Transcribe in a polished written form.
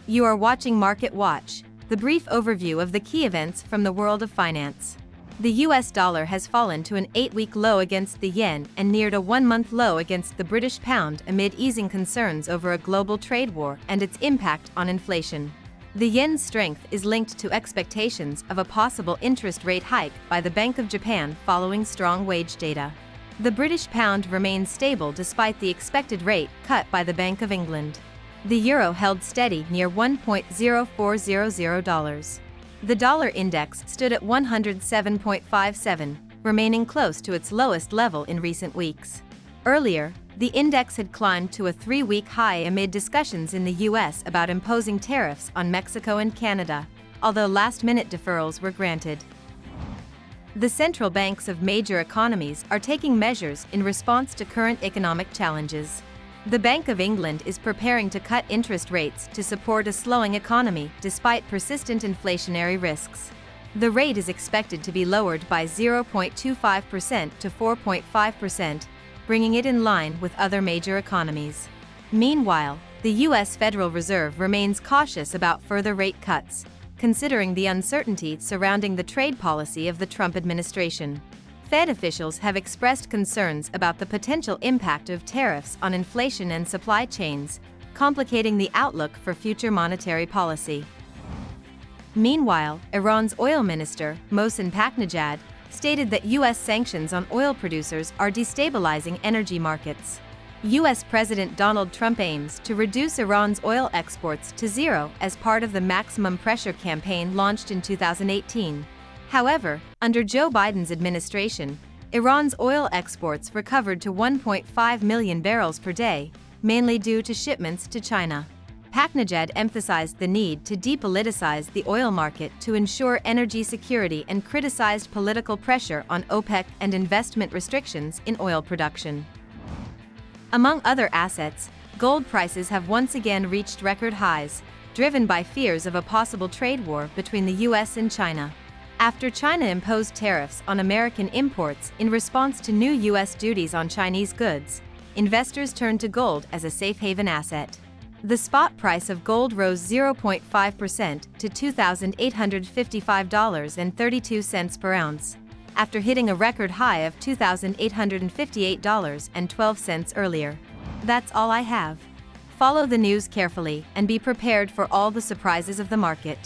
You are watching Market Watch, the brief overview of the key events from the world of finance. The US dollar has fallen to an 8-week low against the yen and neared a 1-month low against the British pound amid easing concerns over a global trade war and its impact on inflation. The yen's strength is linked to expectations of a possible interest rate hike by the Bank of Japan following strong wage data. The British pound remains stable despite the expected rate cut by the Bank of England. The euro held steady near $1.0400. The dollar index stood at 107.57, remaining close to its lowest level in recent weeks. Earlier, the index had climbed to a 3-week high amid discussions in the US about imposing tariffs on Mexico and Canada, although last-minute deferrals were granted. The central banks of major economies are taking measures in response to current economic challenges. The Bank of England is preparing to cut interest rates to support a slowing economy despite persistent inflationary risks. The rate is expected to be lowered by 0.25% to 4.5%, bringing it in line with other major economies. Meanwhile, the U.S. Federal Reserve remains cautious about further rate cuts, considering the uncertainty surrounding the trade policy of the Trump administration. Fed officials have expressed concerns about the potential impact of tariffs on inflation and supply chains, complicating the outlook for future monetary policy. Meanwhile, Iran's oil minister, Mohsen Paknejad, stated that U.S. sanctions on oil producers are destabilizing energy markets. U.S. President Donald Trump aims to reduce Iran's oil exports to zero as part of the maximum pressure campaign launched in 2018. However, under Joe Biden's administration, Iran's oil exports recovered to 1.5 million barrels per day, mainly due to shipments to China. Paknejad emphasized the need to depoliticize the oil market to ensure energy security and criticized political pressure on OPEC and investment restrictions in oil production. Among other assets, gold prices have once again reached record highs, driven by fears of a possible trade war between the U.S. and China. After China imposed tariffs on American imports in response to new U.S. duties on Chinese goods, investors turned to gold as a safe haven asset. The spot price of gold rose 0.5% to $2,855.32 per ounce, after hitting a record high of $2,858.12 earlier. That's all I have. Follow the news carefully and be prepared for all the surprises of the market.